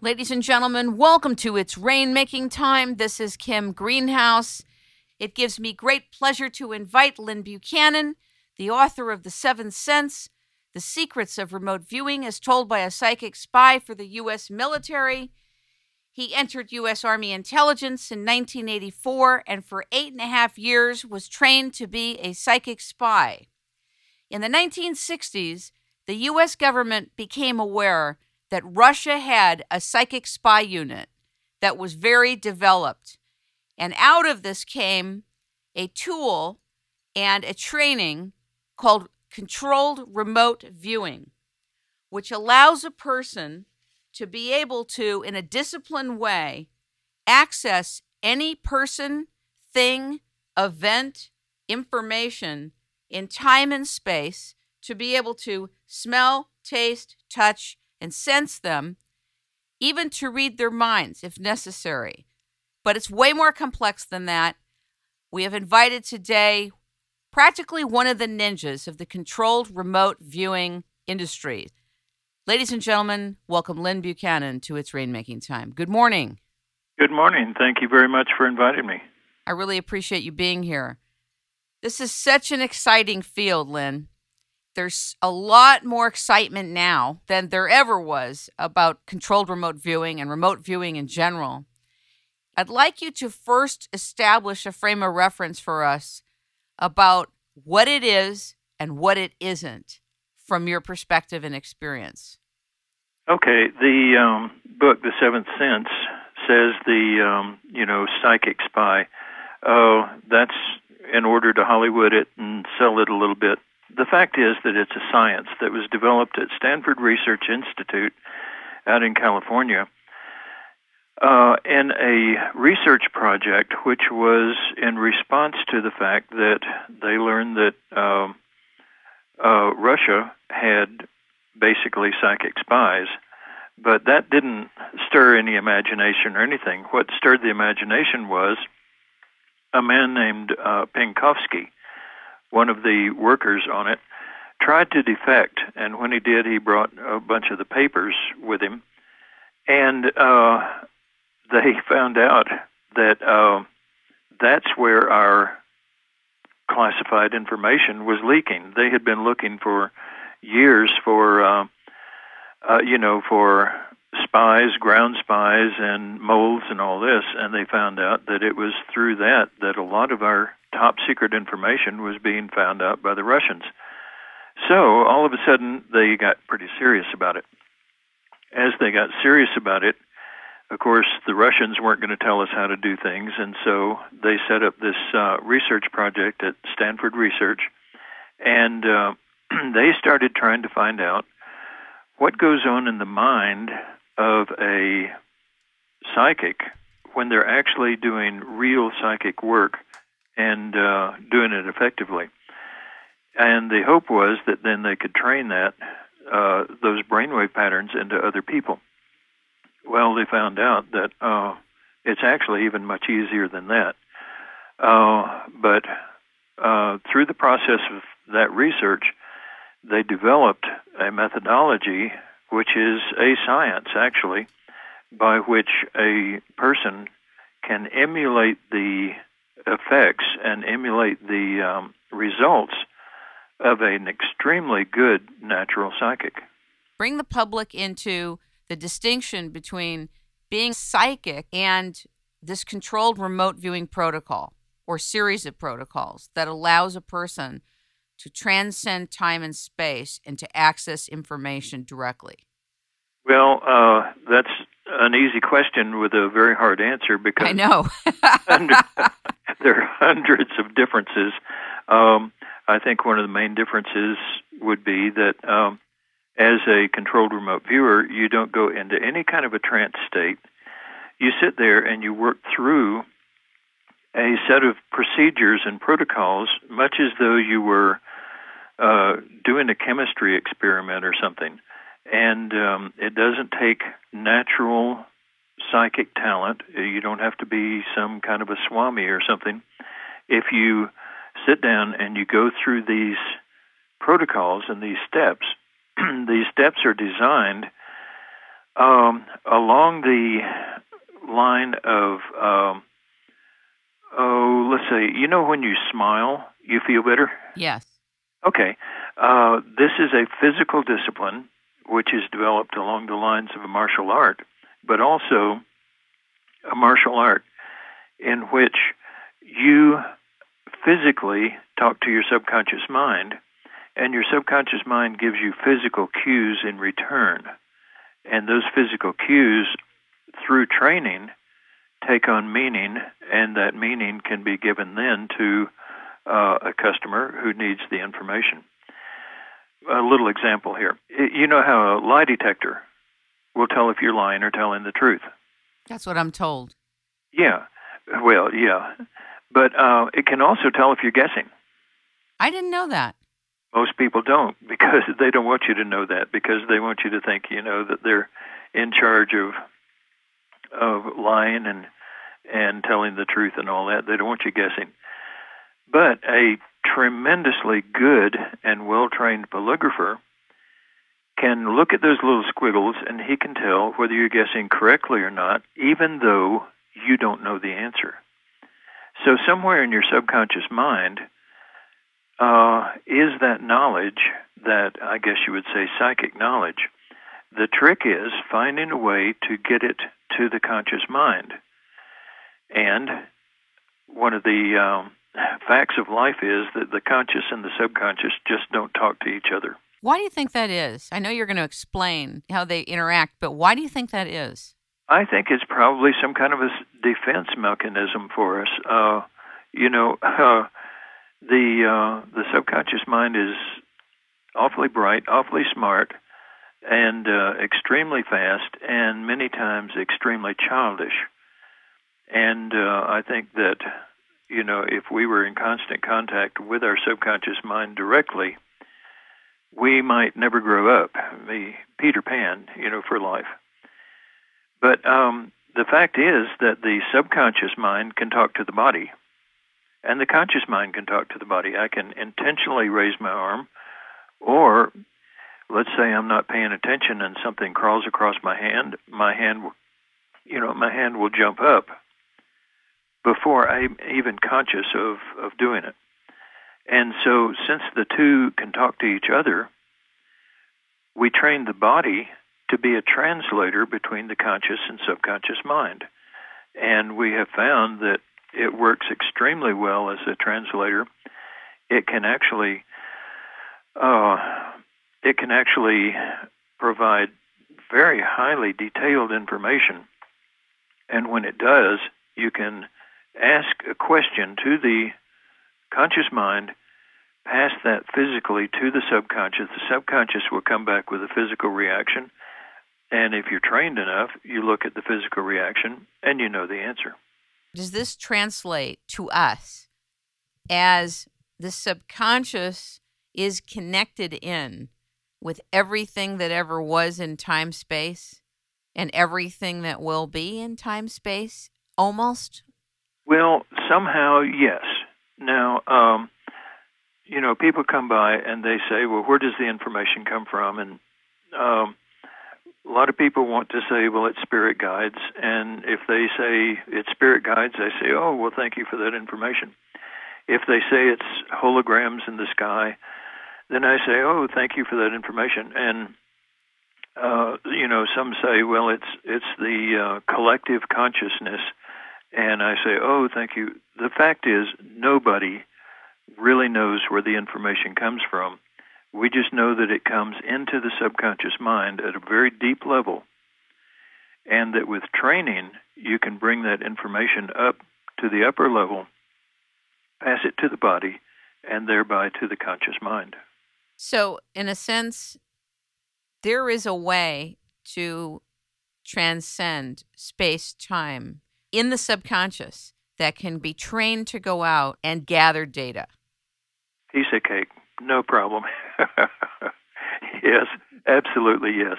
Ladies and gentlemen, welcome to It's Rainmaking Time. This is Kim Greenhouse. It gives me great pleasure to invite Lyn Buchanan, the author of The Seventh Sense, The Secrets of Remote Viewing as Told by a Psychic Spy for the U.S. Military. He entered U.S. Army Intelligence in 1984 and for 8.5 years was trained to be a psychic spy. In the 1960s, the U.S. government became aware that Russia had a psychic spy unit that was very developed. And out of this came a tool and a training called controlled remote viewing, which allows a person to be able to, in a disciplined way, access any person, thing, event, information in time and space, to be able to smell, taste, touch, and sense them, even to read their minds if necessary. But it's way more complex than that. We have invited today practically one of the ninjas of the controlled remote viewing industry. Ladies and gentlemen, welcome Lyn Buchanan to It's Rainmaking Time. Good morning. Good morning. Thank you very much for inviting me. I really appreciate you being here. This is such an exciting field, Lyn. There's a lot more excitement now than there ever was about controlled remote viewing and remote viewing in general. I'd like you to first establish a frame of reference for us about what it is and what it isn't from your perspective and experience. Okay, the book, The Seventh Sense, says the, psychic spy. That's in order to Hollywood it and sell it a little bit. The fact is that it's a science that was developed at Stanford Research Institute out in California in a research project which was in response to the fact that they learned that Russia had basically psychic spies, but that didn't stir any imagination or anything. What stirred the imagination was a man named Penkovsky, one of the workers on it, tried to defect, and when he did, he brought a bunch of the papers with him, and they found out that that's where our classified information was leaking. They had been looking for years for, for spies, ground spies, and moles and all this, and they found out that it was through that a lot of our top secret information was being found out by the Russians. So all of a sudden they got pretty serious about it. As they got serious about it, of course, the Russians weren't going to tell us how to do things, and so they set up this research project at Stanford Research, and they started trying to find out what goes on in the mind of a psychic when they're actually doing real psychic work and doing it effectively. And the hope was that then they could train those brainwave patterns into other people. Well, they found out that it's actually even much easier than that. But through the process of that research, they developed a methodology, which is a science, actually, by which a person can emulate the effects and emulate the results of an extremely good natural psychic. Bring the public into the distinction between being psychic and this controlled remote viewing protocol or series of protocols that allows a person to transcend time and space and to access information directly. Well, that's an easy question with a very hard answer because I know. There are hundreds of differences. I think one of the main differences would be that as a controlled remote viewer, you don't go into any kind of a trance state. You sit there and you work through a set of procedures and protocols, much as though you were doing a chemistry experiment or something. And it doesn't take natural psychic talent. You don't have to be some kind of a swami or something. If you sit down and you go through these protocols and these steps are designed Along the line of, let's say, when you smile, you feel better? Yes. Okay. This is a physical discipline which is developed along the lines of a martial art, but also a martial art in which you physically talk to your subconscious mind, and your subconscious mind gives you physical cues in return. And those physical cues, through training, take on meaning, and that meaning can be given then to a customer who needs the information. A little example here. You know how a lie detector will tell if you're lying or telling the truth? That's what I'm told. Yeah. Well, yeah. But it can also tell if you're guessing. I didn't know that. Most people don't, because they don't want you to know that, because they want you to think, that they're in charge of lying and telling the truth and all that. They don't want you guessing. But a tremendously good and well-trained polygrapher can look at those little squiggles, and he can tell whether you're guessing correctly or not, even though you don't know the answer. So somewhere in your subconscious mind is that knowledge, that I guess you would say psychic knowledge. The trick is finding a way to get it to the conscious mind. And one of the facts of life is that the conscious and the subconscious just don't talk to each other. Why do you think that is? I know you're going to explain how they interact, but why do you think that is? I think it's probably some kind of a defense mechanism for us. The subconscious mind is awfully bright, awfully smart, and extremely fast, and many times extremely childish. And I think that, if we were in constant contact with our subconscious mind directly, we might never grow up, Peter Pan, for life. But the fact is that the subconscious mind can talk to the body, and the conscious mind can talk to the body. I can intentionally raise my arm, or let's say I'm not paying attention and something crawls across my hand will jump up before I'm even conscious of doing it. And so since the two can talk to each other, we train the body to be a translator between the conscious and subconscious mind. And we have found that it works extremely well as a translator. It can actually provide very highly detailed information. And when it does, you can ask a question to the conscious mind, pass that physically to the subconscious. The subconscious will come back with a physical reaction. And if you're trained enough, you look at the physical reaction and you know the answer. Does this translate to us as the subconscious is connected in with everything that ever was in time-space and everything that will be in time-space, almost? Well, somehow, yes. Now, people come by and they say, well, where does the information come from? And a lot of people want to say, well, it's spirit guides. And if they say it's spirit guides, I say, oh, well, thank you for that information. If they say it's holograms in the sky, then I say, oh, thank you for that information. And, some say, well, it's the collective consciousness. And I say, oh, thank you. The fact is, nobody really knows where the information comes from. We just know that it comes into the subconscious mind at a very deep level, and that with training, you can bring that information up to the upper level, pass it to the body, and thereby to the conscious mind. So, in a sense, there is a way to transcend space-time in the subconscious that can be trained to go out and gather data. Piece of cake, no problem. Yes, absolutely yes.